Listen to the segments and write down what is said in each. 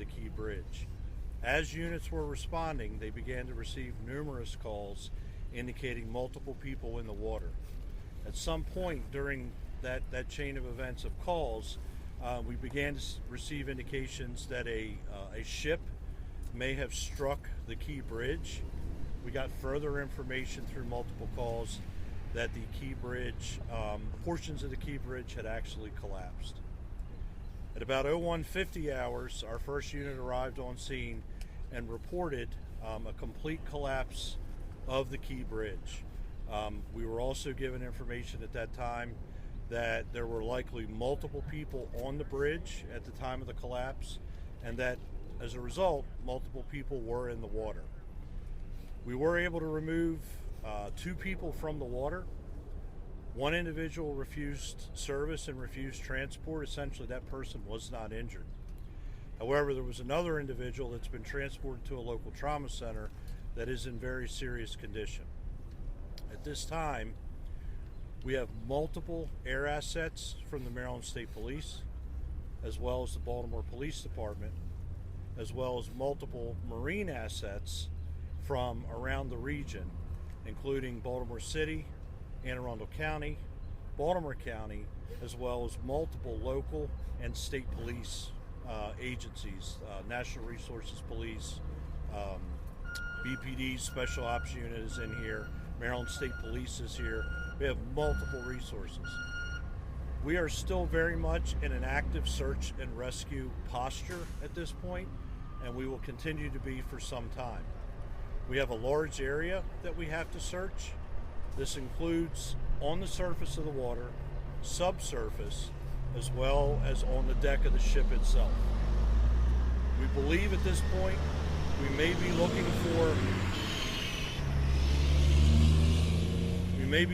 the Key Bridge. As units were responding, they began to receive numerous calls indicating multiple people in the water. At some point during that chain of events of calls, we began to receive indications that a ship may have struck the Key Bridge. We got further information through multiple calls that the Key Bridge, portions of the Key Bridge had actually collapsed. At about 01:50 hours, our first unit arrived on scene and reported a complete collapse of the Key Bridge. We were also given information at that time that there were likely multiple people on the bridge at the time of the collapse, and that as a result, multiple people were in the water. We were able to remove 2 people from the water. One individual refused service and refused transport. Essentially, that person was not injured. However, there was another individual that's been transported to a local trauma center that is in very serious condition. At this time, we have multiple air assets from the Maryland State Police, as well as the Baltimore Police Department, as well as multiple marine assets from around the region, including Baltimore City, Anne Arundel County, Baltimore County, as well as multiple local and state police agencies, National Resources Police, BPD Special Ops Unit is in here, Maryland State Police is here. We have multiple resources. We are still very much in an active search and rescue posture at this point, and we will continue to be for some time. We have a large area that we have to search. This includes on the surface of the water, subsurface, as well as on the deck of the ship itself. We believe at this point we may be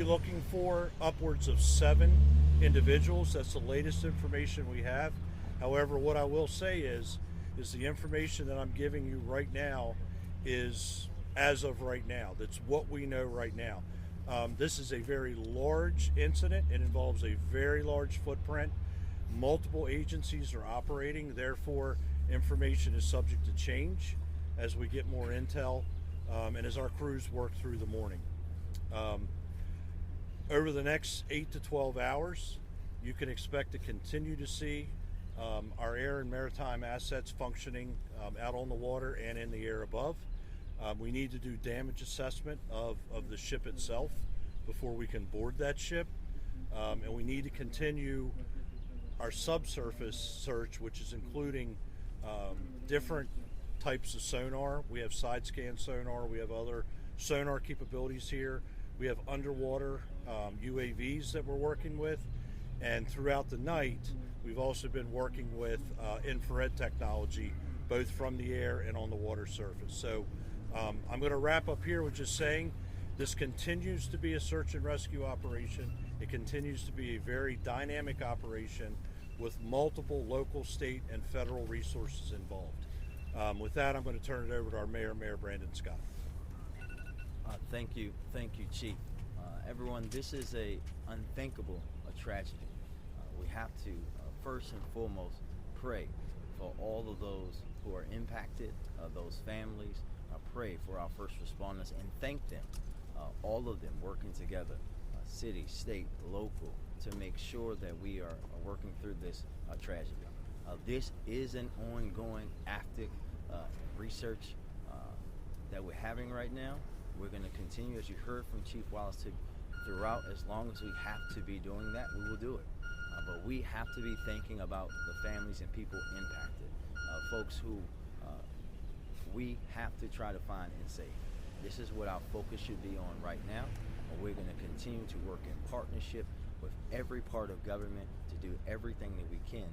looking for upwards of 7 individuals. That's the latest information we have. However, what I will say is the information that I'm giving you right now is as of right now. That's what we know right now. This is a very large incident. It involves a very large footprint. Multiple agencies are operating. Therefore, information is subject to change as we get more intel and as our crews work through the morning. Over the next 8 to 12 hours, you can expect to continue to see our air and maritime assets functioning out on the water and in the air above. We need to do damage assessment of the ship itself before we can board that ship. And we need to continue our subsurface search, which is including different types of sonar. We have side scan sonar. We have other sonar capabilities here. We have underwater UAVs that we're working with. And throughout the night, we've also been working with infrared technology, both from the air and on the water surface. So I'm going to wrap up here with just saying this continues to be a search and rescue operation. It continues to be a very dynamic operation with multiple local, state, and federal resources involved. With that, I'm going to turn it over to our Mayor Brandon Scott. Thank you, Chief. Everyone, this is a unthinkable tragedy. We have to first and foremost pray for all of those who are impacted, those families. Pray for our first responders and thank them, all of them working together, city, state, local, to make sure that we are working through this tragedy. This is an ongoing active research that we're having right now. We're going to continue, as you heard from Chief Wallace, throughout. As long as we have to be doing that, we will do it. But we have to be thinking about the families and people impacted, folks who we have to try to find and save. This is what our focus should be on right now. We're going to continue to work in partnership with every part of government to do everything that we can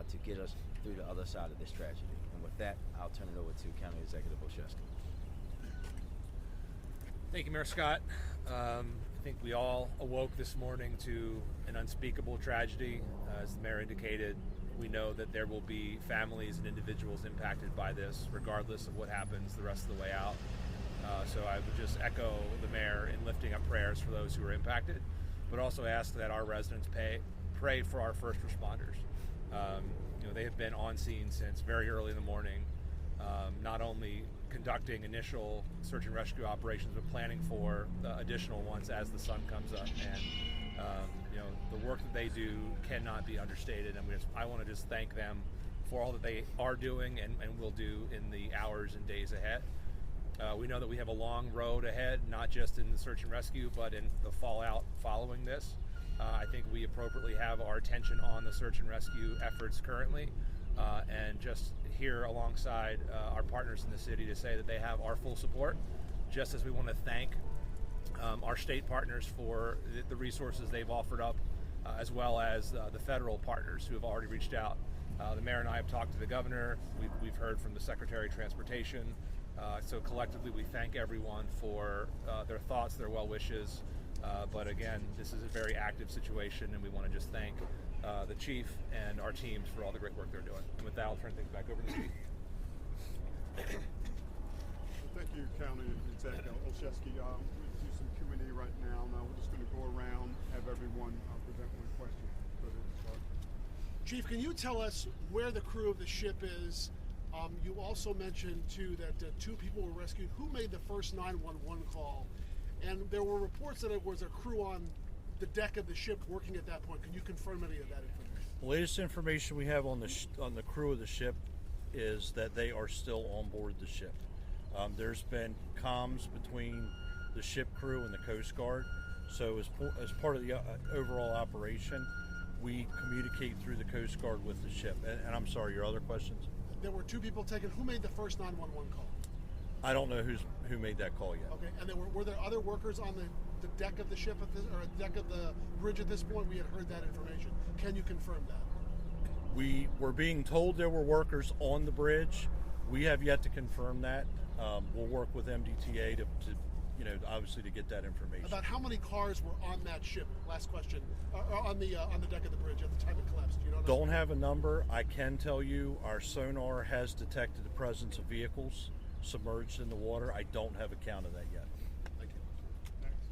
to get us through the other side of this tragedy. And with that, I'll turn it over to County Executive Olszewski. Thank you, Mayor Scott. I think we all awoke this morning to an unspeakable tragedy. As the mayor indicated, we know that there will be families and individuals impacted by this, regardless of what happens the rest of the way out. So I would just echo the mayor in lifting up prayers for those who are impacted, but also ask that our residents pray for our first responders. They have been on scene since very early in the morning, not only conducting initial search and rescue operations, but planning for additional ones as the sun comes up. And the work that they do cannot be understated. And I want to just thank them for all that they are doing and will do in the hours and days ahead. We know that we have a long road ahead, not just in the search and rescue, but in the fallout following this. I think we appropriately have our attention on the search and rescue efforts currently, and just here alongside our partners in the city to say that they have our full support, just as we want to thank our state partners for the resources they've offered up, as well as the federal partners who have already reached out. The mayor and I have talked to the governor. We've heard from the Secretary of Transportation. So collectively, we thank everyone for their thoughts, their well wishes. But again, this is a very active situation, and we want to just thank the chief and our teams for all the great work they're doing. And with that, I'll turn things back over to the chief. Thank you, County Executive Olszewski. We'll do some Q&A right now. Now we're just going to go around, have everyone present one question. Go ahead, start. Chief, can you tell us where the crew of the ship is? You also mentioned, too, that 2 people were rescued. Who made the first 911 call? And there were reports that it was a crew on the deck of the ship working at that point. Can you confirm any of that information? The latest information we have on the crew of the ship is that they are still on board the ship. There's been comms between the ship crew and the Coast Guard. So as part of the overall operation, we communicate through the Coast Guard with the ship. And I'm sorry, your other questions? There were 2 people taken. Who made the first 911 call? I don't know who made that call yet. Okay, and were there other workers on the deck of the ship or deck of the bridge at this point? We had heard that information. Can you confirm that? We were being told there were workers on the bridge. We have yet to confirm that. We'll work with MDTA to obviously to get that information. About how many cars were on that ship? Last question. On the deck of the bridge at the time it collapsed. Do you know? Don't have a number. I can tell you our sonar has detected the presence of vehicles submerged in the water. I don't have a count of that yet. Thank you. Next.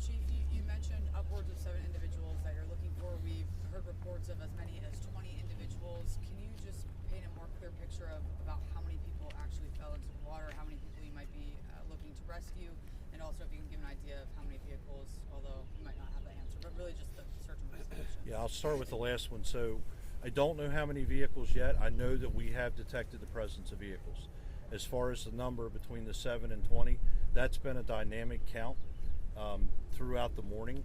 Chief, you mentioned upwards of 7 individuals that you're looking for. We've heard reports of as many as 20 individuals. Can you just paint a more clear picture of about how many people actually fell into the water, how many people you might be looking to rescue, and also if you can give an idea of how many vehicles, although you might not have the answer, but really just the search and rescue mission? Yeah, I'll start with the last one. So I don't know how many vehicles yet. I know that we have detected the presence of vehicles. As far as the number between the 7 and 20, that's been a dynamic count throughout the morning,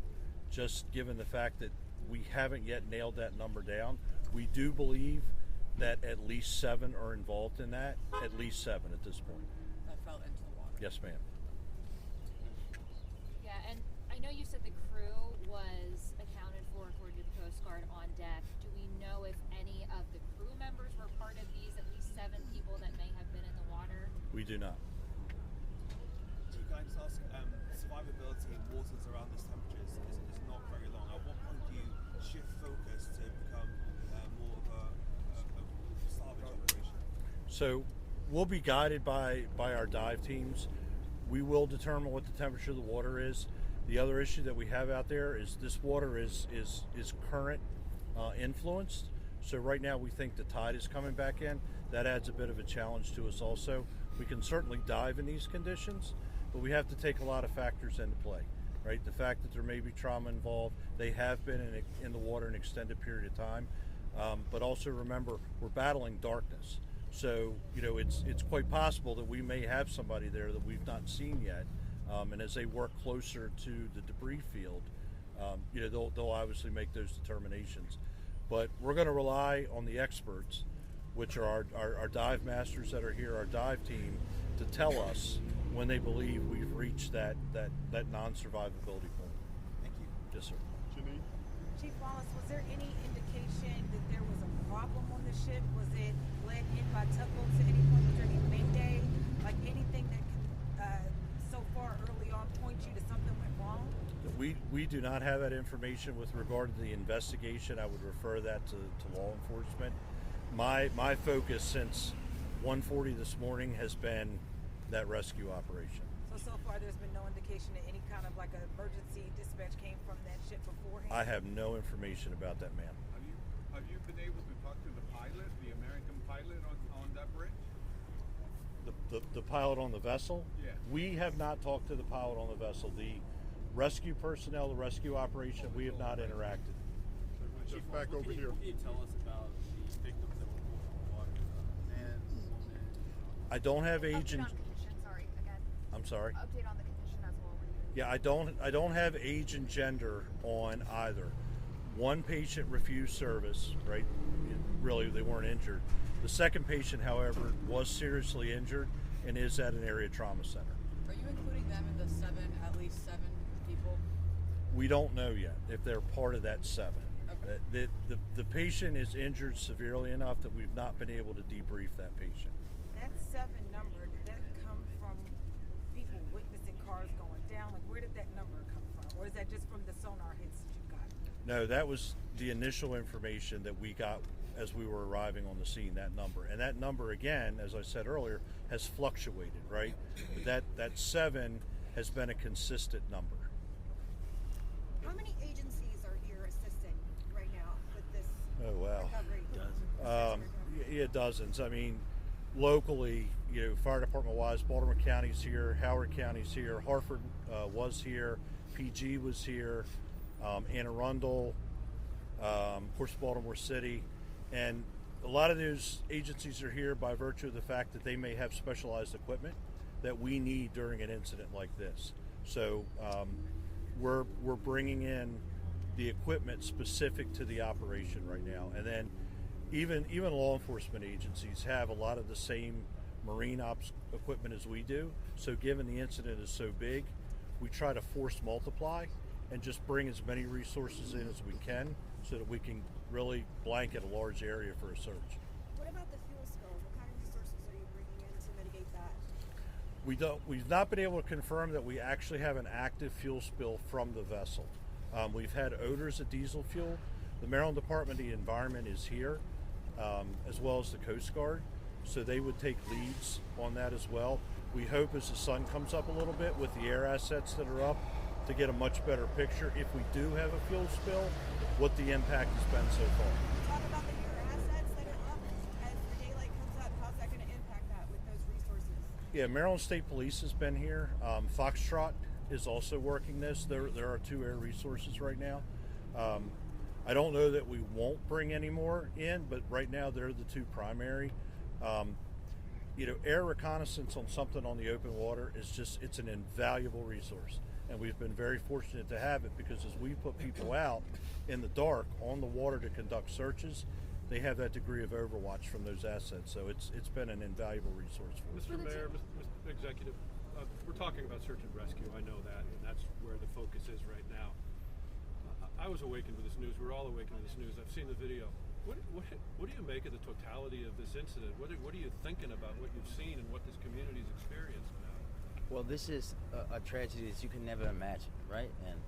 just given the fact that we haven't yet nailed that number down. We do believe that at least 7 are involved in that, at least 7 at this point. That fell into the water. Yes, ma'am. Yeah, and I know you said the crew was accounted for according to the Coast Guard on deck. Do we know if any of the crew members were part of these at least 7 people that may have been in the water? We do not. Chief, can I just ask, survivability in waters around this temperature is not very long. At what point do you shift focus to become more of a salvage operation? So we'll be guided by our dive teams. We will determine what the temperature of the water is. The other issue that we have out there is this water is current influenced. So right now we think the tide is coming back in. That adds a bit of a challenge to us also. We can certainly dive in these conditions, but we have to take a lot of factors into play, right? The fact that there may be trauma involved, they have been in the water an extended period of time, but also remember we're battling darkness. So, it's quite possible that we may have somebody there that we've not seen yet, and as they work closer to the debris field, they'll obviously make those determinations. But we're going to rely on the experts, which are our dive masters that are here, our dive team, to tell us when they believe we've reached that non-survivability point. Thank you. Yes, sir. Janine? Chief Wallace, was there any indication that there was a problem on the ship? Was it led in by tugboats at any point? Was there any mayday? Like anything that can, so far early on, point you to something went wrong? We do not have that information with regard to the investigation. I would refer that to law enforcement. My focus since 1:40 this morning has been that rescue operation. So far there's been no indication that any kind of like an emergency dispatch came from that ship beforehand? I have no information about that, ma'am. Have you been able to talk to the pilot pilot on that bridge? The pilot on the vessel? Yeah. We have not talked to the pilot on the vessel. The rescue personnel, the rescue operation, we have not interacted. So just back over here. What can you tell us about the victims that were pulled from the water? Man, woman. I don't have age Update and on condition, sorry, again. I'm sorry. Update on the condition as well. Yeah, I don't have age and gender on either. One patient refused service, right? Really, they weren't injured. The second patient, however, was seriously injured and is at an area trauma center. Are you including them in the at least seven people? We don't know yet if they're part of that 7. Okay. The patient is injured severely enough that we've not been able to debrief that patient. That 7 number, did that come from people witnessing cars going down? Like, where did that number come from? Or is that just from the sonar hits that you got? No, that was the initial information that we got as we were arriving on the scene, that number. And that number, again, as I said earlier, has fluctuated, right? But that 7 has been a consistent number. How many agencies are here assisting right now with this Oh, wow. recovery? Yeah, dozens. I mean, locally, fire department wise, Baltimore County's here, Howard County's here, Hartford was here, PG was here, Anne Arundel, of course, Baltimore City. And a lot of those agencies are here by virtue of the fact that they may have specialized equipment that we need during an incident like this. So we're bringing in the equipment specific to the operation right now. And then even law enforcement agencies have a lot of the same marine ops equipment as we do. So given the incident is so big, we try to force multiply and just bring as many resources in as we can so that we can really blanket a large area for a search. What about the fuel spills? What kind of resources are you bringing in to mitigate that? We've not been able to confirm that we actually have an active fuel spill from the vessel. We've had odors of diesel fuel. The Maryland Department of the Environment is here, as well as the Coast Guard, so they would take leads on that as well. We hope as the sun comes up a little bit with the air assets that are up to get a much better picture, if we do have a fuel spill, what the impact has been so far. Talk about the air assets that are up as the daylight comes up. How's that going to impact that with those resources? Yeah, Maryland State Police has been here. Foxtrot is also working this. There are 2 air resources right now. I don't know that we won't bring any more in, but right now they're the 2 primary. Air reconnaissance on something on the open water it's an invaluable resource. And we've been very fortunate to have it because as we put people out in the dark on the water to conduct searches, they have that degree of overwatch from those assets. So it's been an invaluable resource for us. Mr. Mayor, Mr. Executive, we're talking about search and rescue. I know that, and that's where the focus is right now. I was awakened with this news. We're all awakened with this news. I've seen the video. What do you make of the totality of this incident? What are you thinking about what you've seen and what this community's experienced now? Well, this is a tragedy that you can never imagine, right? And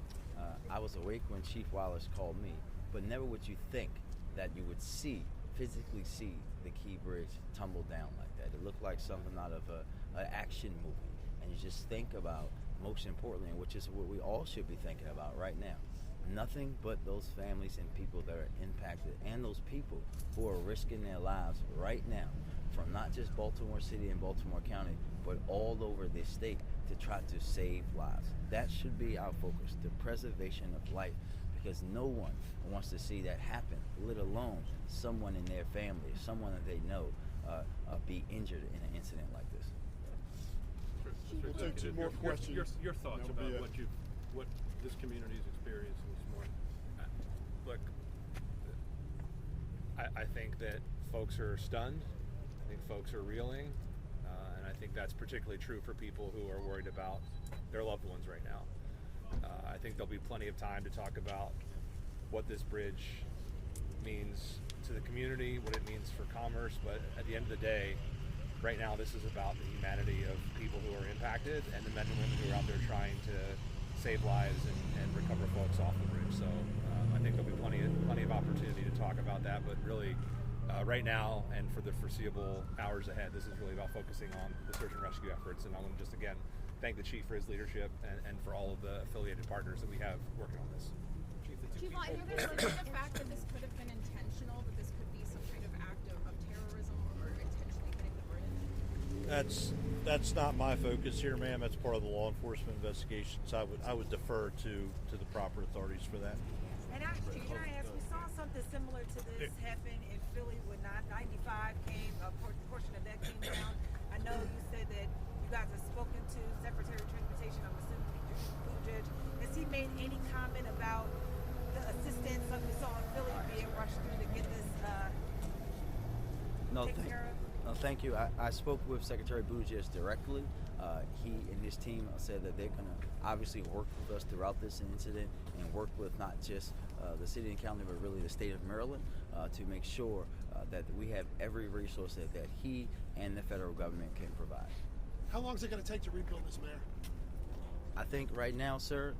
I was awake when Chief Wallace called me, but never would you think that you would physically see the Key Bridge tumble down like that. It looked like something out of an action movie. And you just think about, most importantly, and which is what we all should be thinking about right now, nothing but those families and people that are impacted, and those people who are risking their lives right now from not just Baltimore City and Baltimore County, but all over this state to try to save lives. That should be our focus, the preservation of life, because no one wants to see that happen, let alone someone in their family, someone that they know, be injured in an incident like this. We'll take 2 more questions. Your thoughts That'll about be what this community's experiencing this morning. Look, I think that folks are stunned. I think folks are reeling. And I think that's particularly true for people who are worried about their loved ones right now. I think there'll be plenty of time to talk about what this bridge means to the community, what it means for commerce, but at the end of the day, right now this is about the humanity of people who are impacted and the men and women who are out there trying to save lives and recover folks off the bridge. So I think there'll be plenty of opportunity to talk about that, but really right now and for the foreseeable hours ahead, this is really about focusing on the search and rescue efforts. And I want to just again thank the Chief for his leadership and for all of the affiliated partners that we have working on this. Chief, I know there's the fact that this could have been intentional, that this could be some kind of act of terrorism or That's not my focus here, ma'am. That's part of the law enforcement investigations. I would defer to the proper authorities for that. And actually, can I ask, we saw something similar to this happen in Philly when 95 came, a portion of that came down. I know you said that you guys have spoken to Secretary of Transportation, I'm assuming Buttigieg. Has he made any comment about the assistance like we saw in Philly being rushed through to get this taken care of? No, thank you. I spoke with Secretary Buttigieg directly. He and his team said that they're going to obviously work with us throughout this incident and work with not just the city and county, but really the state of Maryland to make sure that we have every resource that he and the federal government can provide. How long is it going to take to rebuild this, Mayor? I think right now, sir,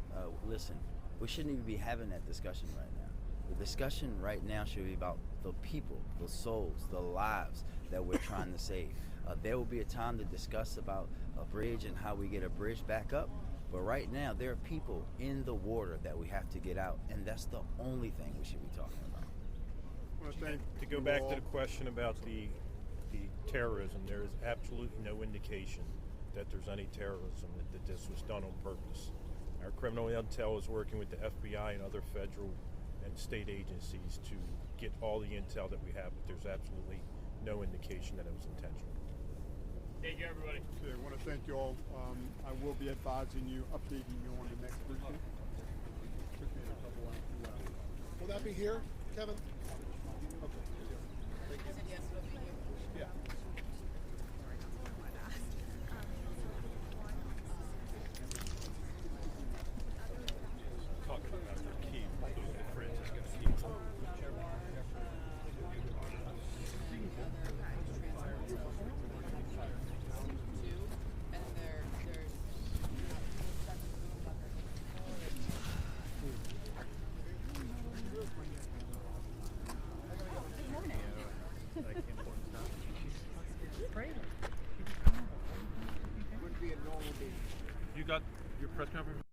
listen, we shouldn't even be having that discussion right now. The discussion right now should be about the people, the souls, the lives that we're trying to save. There will be a time to discuss about a bridge and how we get a bridge back up. But right now, there are people in the water that we have to get out, and that's the only thing we should be talking about. I want to thank To go you back all. to the question about the terrorism, there is absolutely no indication that there's any terrorism, that this was done on purpose. Our criminal intel is working with the FBI and other federal and state agencies to get all the intel that we have, but there's absolutely no indication that it was intentional. Thank you, everybody. Okay, I want to thank you all. I will be advising you, updating you on the next briefing. Took me a couple hours. Will that be here, Kevin? He said yes, it'll be here. Yeah. Talking about their key, Francisco's key. And there's You got your press conference?